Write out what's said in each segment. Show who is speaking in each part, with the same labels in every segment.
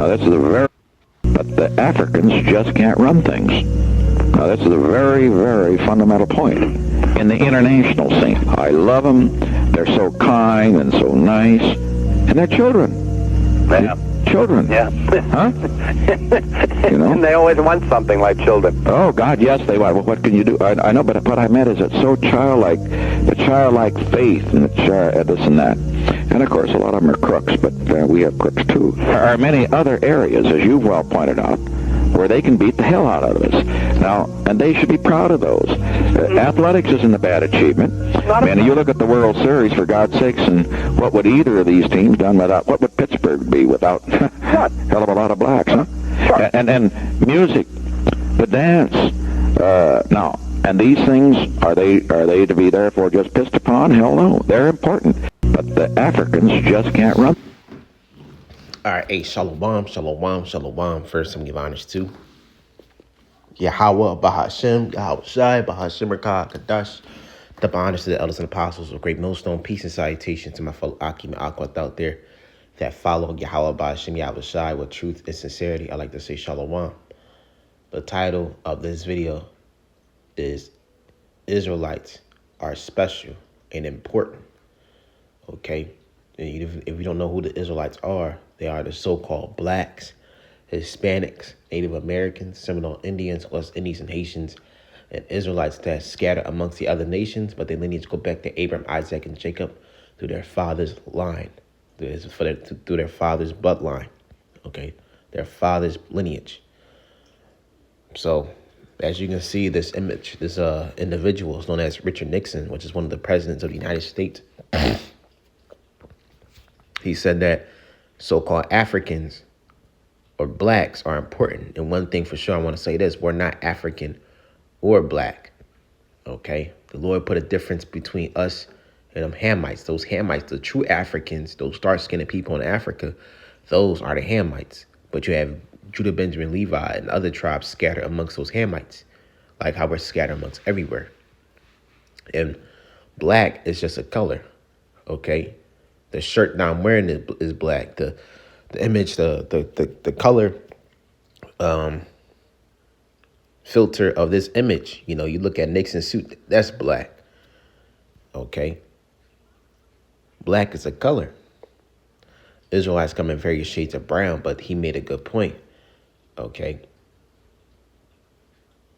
Speaker 1: Now, this is a very, but the Africans just can't run things. Now, this is a very, very fundamental point in the international scene. I love them. They're so kind and so nice. And they're children.
Speaker 2: Yeah.
Speaker 1: Children.
Speaker 2: Yeah.
Speaker 1: Huh? You know?
Speaker 2: And they always want something like children.
Speaker 1: Oh, God, yes, they want. Well, what can you do? I know, but what I meant is it's so childlike, the childlike faith and the this and that. And, of course, a lot of them are crooks, but we have crooks, too. There are many other areas, as you've well pointed out, where they can beat the hell out of us. Now, and they should be proud of those. Athletics isn't a bad achievement. Man, you look at the World Series, for God's sakes, and what would either of these teams done without, what would Pittsburgh be without hell of a lot of blacks, huh?
Speaker 2: Sure.
Speaker 1: And music, the dance, now, and these things, are they to be therefore just pissed upon? Hell no. They're important. But the Africans just can't run.
Speaker 3: All right, hey, shalom, shalom, shalom. First, I'm going to give honors to Yahweh, Bahashem, Yahweh Shai, Bahashem, Rakah, Kadash. Double honors to the elders and apostles of Great Millstone. Peace and salutation to my fellow Akim and Akwat out there that follow Yahweh, Bahashem, Yahweh Shai with truth and sincerity. I like to say shalom. The title of this video is Israelites are special and important. Okay? And if you don't know who the Israelites are, they are the so-called blacks, Hispanics, Native Americans, Seminole Indians, West Indies, and Haitians, and Israelites that scatter amongst the other nations, but their lineage go back to Abraham, Isaac, and Jacob through their father's line, through their father's bloodline, okay, their father's lineage. So, as you can see, this image, this individual is known as Richard Nixon, which is one of the presidents of the United States. He said that so-called Africans or blacks are important. And one thing for sure, I want to say this, we're not African or black, okay? The Lord put a difference between us and them Hamites. Those Hamites, the true Africans, those dark-skinned people in Africa, those are the Hamites. But you have Judah, Benjamin, Levi, and other tribes scattered amongst those Hamites, like how we're scattered amongst everywhere. And black is just a color, okay? The shirt that I'm wearing is black. The image, the color filter of this image, you know, you look at Nixon's suit, that's black. Okay. Black is a color. Israelites come in various shades of brown, but he made a good point. Okay.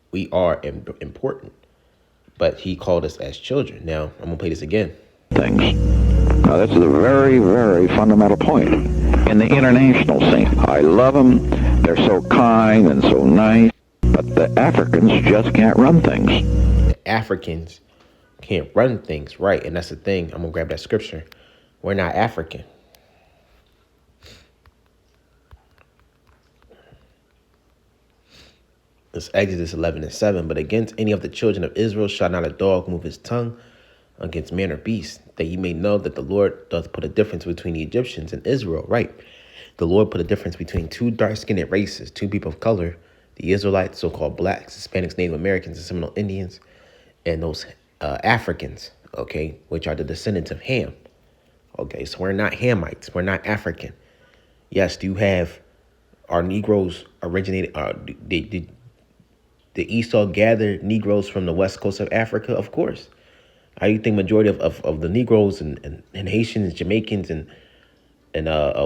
Speaker 3: We are important, but he called us as children. Now, I'm going to play this again.
Speaker 1: Things. Now, this is a very, very fundamental point in the international scene. I love them. They're so kind and so nice. But the Africans just can't run things.
Speaker 3: The Africans can't run things, right? And that's the thing. I'm going to grab that scripture. We're not African. It's Exodus 11:7. But against any of the children of Israel shall not a dog move his tongue against man or beast, that ye may know that the Lord doth put a difference between the Egyptians and Israel, right? The Lord put a difference between two dark-skinned races, two people of color, the Israelites, so-called blacks, Hispanics, Native Americans, and Seminole Indians, and those Africans, okay, which are the descendants of Ham. Okay, so we're not Hamites. We're not African. Yes, do you have our Negroes originated, did Esau gather Negroes from the west coast of Africa? Of course. How do you think majority of the Negroes and Haitians, Jamaicans, and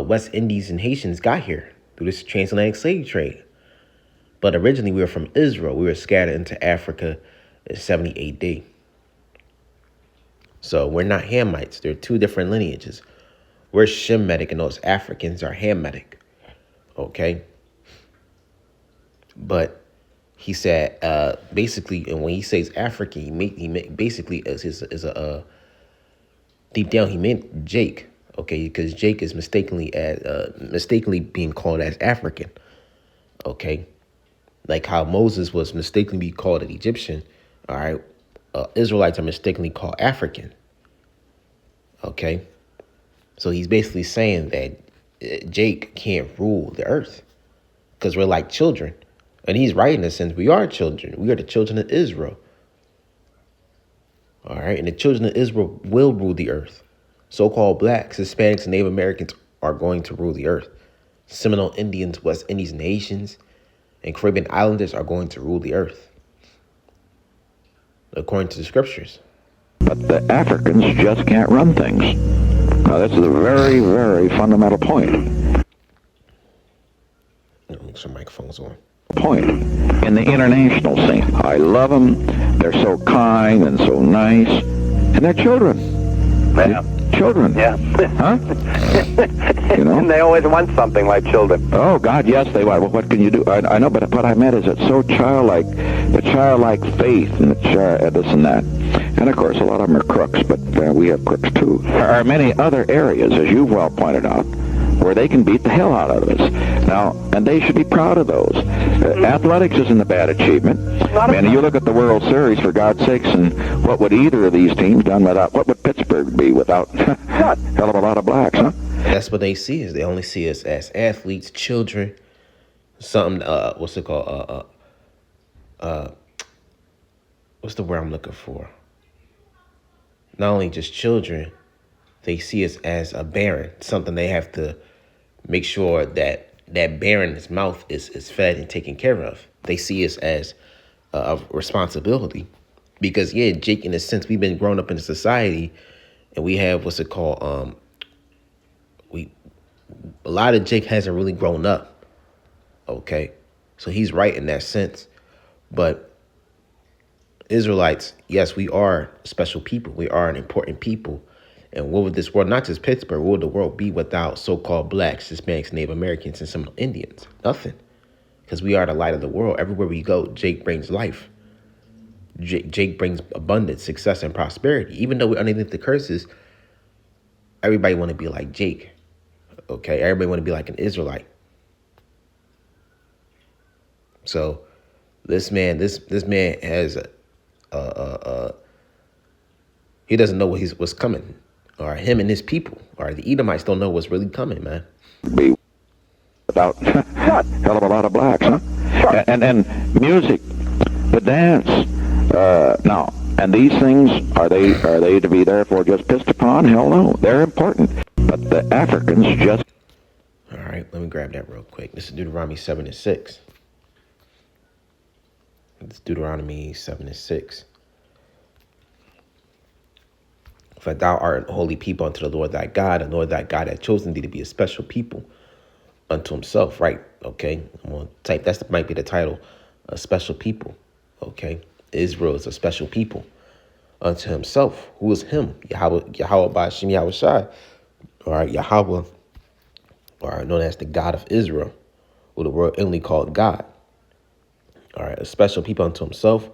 Speaker 3: West Indies and Haitians got here? Through this transatlantic slave trade. But originally we were from Israel. We were scattered into Africa in 70 AD. So we're not Hamites. There are two different lineages. We're Shemitic and those Africans are Hamitic. Okay? But he said, basically, and when he says African, he basically deep down he meant Jake, okay, because Jake is mistakenly being called as African, okay, like how Moses was mistakenly be called an Egyptian. All right, Israelites are mistakenly called African, okay. So he's basically saying that Jake can't rule the earth because we're like children. And he's right in a sense. We are children. We are the children of Israel. All right. And the children of Israel will rule the earth. So-called blacks, Hispanics, and Native Americans are going to rule the earth. Seminole Indians, West Indies nations, and Caribbean islanders are going to rule the earth, according to the scriptures.
Speaker 1: But the Africans just can't run things. Now, this is a very, very fundamental point.
Speaker 3: Make sure microphone's on.
Speaker 1: In the international scene. I love them. They're so kind and so nice. And they're children.
Speaker 2: Yeah.
Speaker 1: Children.
Speaker 2: Yeah.
Speaker 1: Huh? You know?
Speaker 2: And they always want something like children.
Speaker 1: Oh, God, yes, they want. Well, what can you do? I know, but what I meant is it's so childlike. The childlike faith and the this and that. And, of course, a lot of them are crooks, but we have crooks, too. There are many other areas, as you've well pointed out, where they can beat the hell out of us. Now, and they should be proud of those. Athletics isn't a bad achievement. Man, you look at the World Series, for God's sakes, and what would either of these teams done without, what would Pittsburgh be without hell of a lot of blacks, huh?
Speaker 3: That's what they see us. They only see us as athletes, children, something, what's it called? What's the word I'm looking for? Not only just children, they see us as a barren, something they have to make sure that that barren's mouth is fed and taken care of. They see us as a responsibility because, yeah, Jake, in a sense, we've been grown up in a society and we have, what's it called? A lot of Jake hasn't really grown up. Okay. So he's right in that sense. But Israelites, yes, we are special people. We are an important people. And what would this world, not just Pittsburgh, what would the world be without so-called blacks, Hispanics, Native Americans, and some Indians? Nothing. Because we are the light of the world. Everywhere we go, Jake brings life. Jake brings abundance, success, and prosperity. Even though we're underneath the curses, everybody want to be like Jake. Okay? Everybody want to be like an Israelite. So this man has he doesn't know what's coming. Or him and his people, or the Edomites don't know what's really coming, man.
Speaker 1: Be without hell of a lot of blacks, huh? And music, the dance. Now, and these things, are they to be therefore just pissed upon? Hell no, they're important. But the Africans just.
Speaker 3: All right, let me grab that real quick. This is Deuteronomy 7:6. It's Deuteronomy 7:6. For thou art a holy people unto the Lord thy God, and Lord thy God hath chosen thee to be a special people unto himself, right? Okay, I'm going to type, that might be the title, a special people, okay? Israel is a special people unto himself. Who is him? Yahweh by Hashem Yahweh Shai, or Yahweh, or known as the God of Israel, or the word inly called God. All right, a special people unto himself,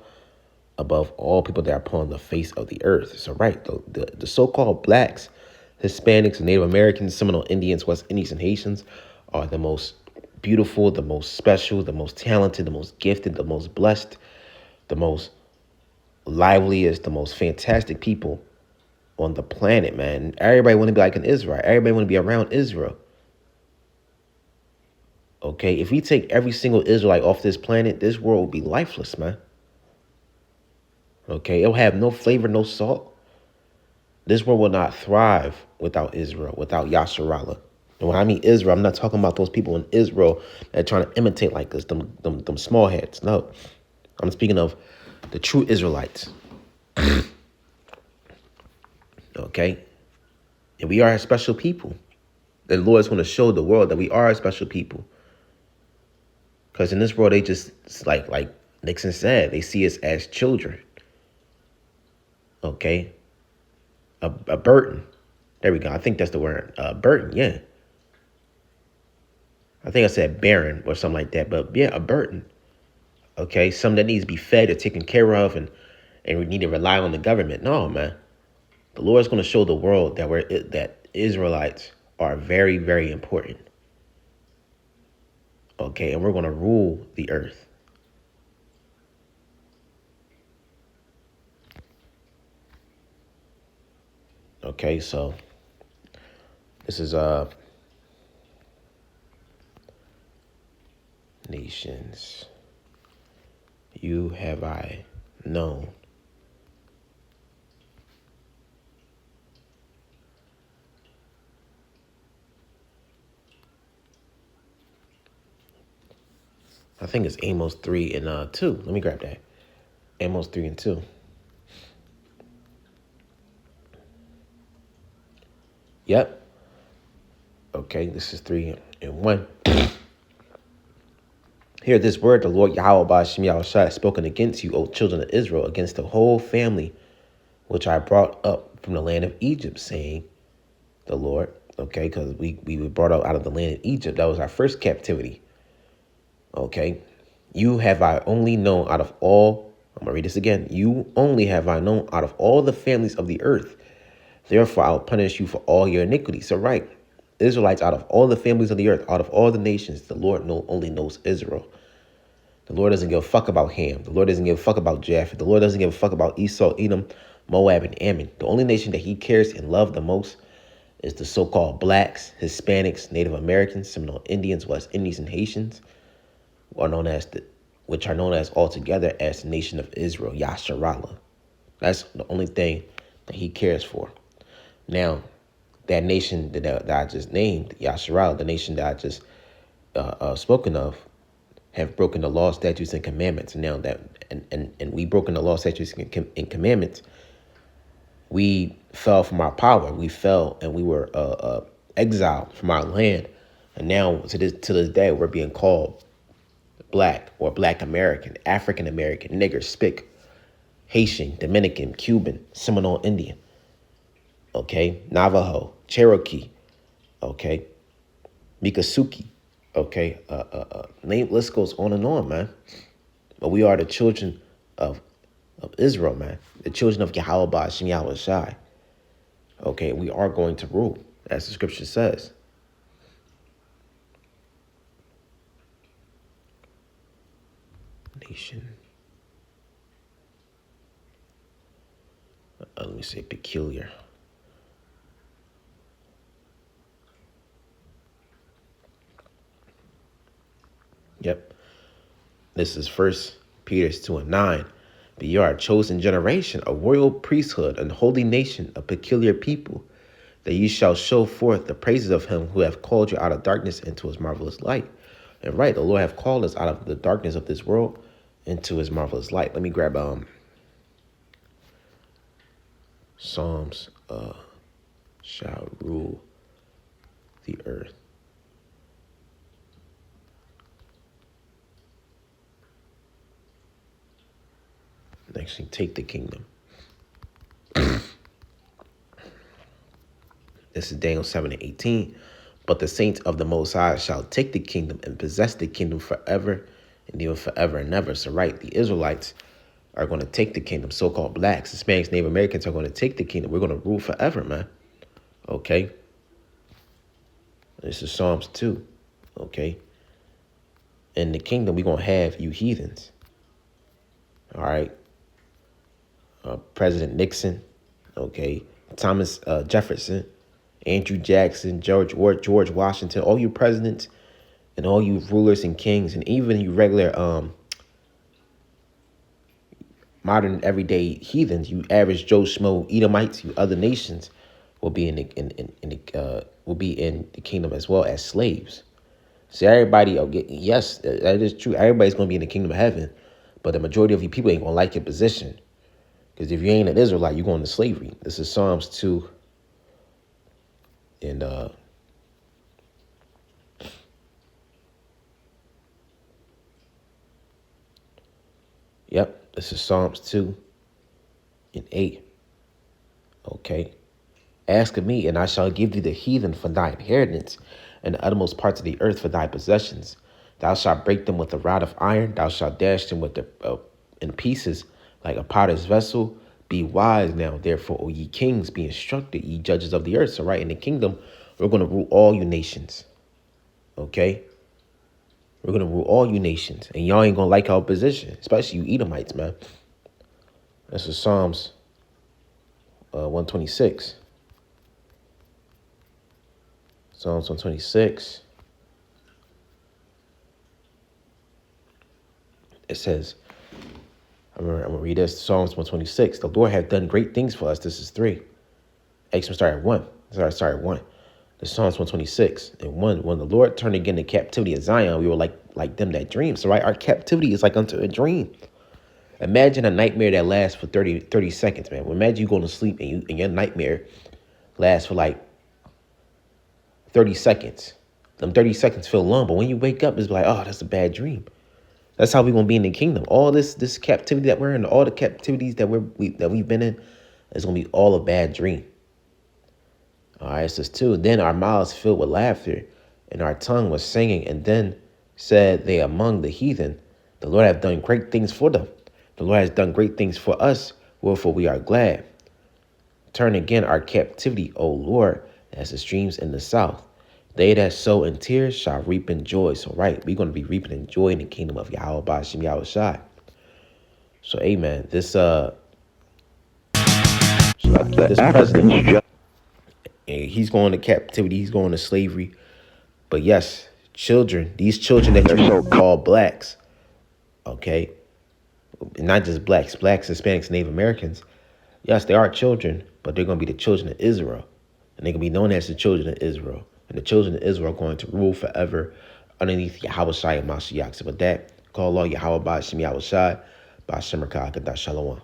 Speaker 3: above all people that are upon the face of the earth. So, right, the so-called blacks, Hispanics, Native Americans, Seminole Indians, West Indies, and Haitians are the most beautiful, the most special, the most talented, the most gifted, the most blessed, the most liveliest, the most fantastic people on the planet, man. Everybody want to be like an Israel. Everybody want to be around Israel. Okay, if we take every single Israelite off this planet, this world will be lifeless, man. Okay, it'll have no flavor, no salt. This world will not thrive without Israel, without Yasharallah. And when I mean Israel, I'm not talking about those people in Israel that are trying to imitate like us, them small heads. No, I'm speaking of the true Israelites. Okay, and we are a special people. The Lord's going to show the world that we are a special people. Because in this world, they just, like Nixon said, they see us as children. Okay. A burden. There we go. I think that's the word. Burden, yeah. I think I said barren or something like that. But yeah, a burden. Okay. Something that needs to be fed or taken care of and we need to rely on the government. No, man. The Lord's going to show the world that Israelites are very, very important. Okay. And we're going to rule the earth. Okay, so this is nations. You have I known. I think it's Amos 3 and 2. Let me grab that. Amos 3 and 2. Yep. Okay, this is 3 and 1. Hear this word, the Lord Yahweh Ba'ashem Yahushua has spoken against you, O children of Israel, against the whole family which I brought up from the land of Egypt, saying, the Lord, okay, because we were brought out of the land of Egypt. That was our first captivity. Okay, you have I only known out of all, I'm going to read this again. You only have I known out of all the families of the earth. Therefore, I'll punish you for all your iniquities. So, right, Israelites, out of all the families of the earth, out of all the nations, the Lord only knows Israel. The Lord doesn't give a fuck about Ham. The Lord doesn't give a fuck about Japheth. The Lord doesn't give a fuck about Esau, Edom, Moab, and Ammon. The only nation that he cares and loves the most is the so-called blacks, Hispanics, Native Americans, Seminole Indians, West Indies, and Haitians, which are known as altogether as the nation of Israel, Yasharallah. That's the only thing that he cares for. Now, that nation that I just named, Yasharallah, the nation that I just spoken of, have broken the law, statutes, and commandments. Now that and we broken the law, statutes, and commandments, we fell from our power. We fell and we were exiled from our land. And now to this day, we're being called black or black American, African American, nigger, spick, Haitian, Dominican, Cuban, Seminole Indian, okay, Navajo, Cherokee, okay, Miccosukee, okay, name list goes on and on, man. But we are the children of Israel, man, the children of Yahweh Ba'ashem Yahushai. Okay, we are going to rule, as the scripture says. Nation. Let me say peculiar. Yep. This is 1 Peter 2 and 9. But you are a chosen generation, a royal priesthood, and holy nation, a peculiar people, that you shall show forth the praises of him who have called you out of darkness into his marvelous light. And right, the Lord have called us out of the darkness of this world into his marvelous light. Let me grab Psalms shall rule the earth. Actually, take the kingdom. This is Daniel 7 and 18. But the saints of the Most High shall take the kingdom and possess the kingdom forever and even forever and ever. So, right, the Israelites are going to take the kingdom. So-called blacks, Hispanics, Native Americans are going to take the kingdom. We're going to rule forever, man. Okay. This is Psalms 2. Okay. In the kingdom, we're going to have you heathens. All right. President Nixon. Okay. Thomas Jefferson. Andrew Jackson, George Washington, all you presidents and all you rulers and kings, and even you regular modern everyday heathens, you average Joe Schmo Edomites, you other nations will be in the kingdom as well as slaves. So everybody, yes, that is true. Everybody's going to be in the kingdom of heaven, but the majority of you people ain't going to like your position, because if you ain't an Israelite, you're going to slavery. This is Psalms 2. And yep, this is Psalms 2 and 8. Okay. Ask of me, and I shall give thee the heathen for thy inheritance, and the uttermost parts of the earth for thy possessions. Thou shalt break them with a rod of iron, thou shalt dash them with in pieces like a potter's vessel. Be wise now, therefore, O ye kings, be instructed, ye judges of the earth. So right in the kingdom, we're going to rule all you nations. Okay? We're going to rule all you nations. And y'all ain't going to like our position, especially you Edomites, man. This is Psalms 126. Psalms 126. It says, I'm going to read this. Psalms 126. The Lord hath done great things for us. This is 3. Actually, start at 1. Sorry, 1. The Psalms 126 and 1. When the Lord turned again the captivity of Zion, we were like like them that dream. So, right, our captivity is like unto a dream. Imagine a nightmare that lasts for 30 seconds, man. Well, imagine you going to sleep and your nightmare lasts for like 30 seconds. Them 30 seconds feel long, but when you wake up, it's like, oh, that's a bad dream. That's how we're gonna be in the kingdom. All this captivity that we're in, all the captivities that we've been in, is gonna be all a bad dream. All right, it says 2. Then our mouths filled with laughter, and our tongue was singing. And then said they among the heathen, the Lord hath done great things for them. The Lord has done great things for us, wherefore we are glad. Turn again our captivity, O Lord, as the streams in the south. They that sow in tears shall reap in joy. So, right, we're going to be reaping in joy in the kingdom of Yahweh Ba'ashem Yahweh Shai. So, amen. This president, he's going to captivity. He's going to slavery. But yes, children, these children that you call blacks, okay, not just blacks, Hispanics, Native Americans. Yes, they are children, but they're going to be the children of Israel. And they're going to be known as the children of Israel. And the children of Israel are going to rule forever underneath Yahweh Shai and Mashiach. So with that, call Allah Yahweh Ba'ashem Yahweh Shai, Ba'ashem Rakah, Shalom.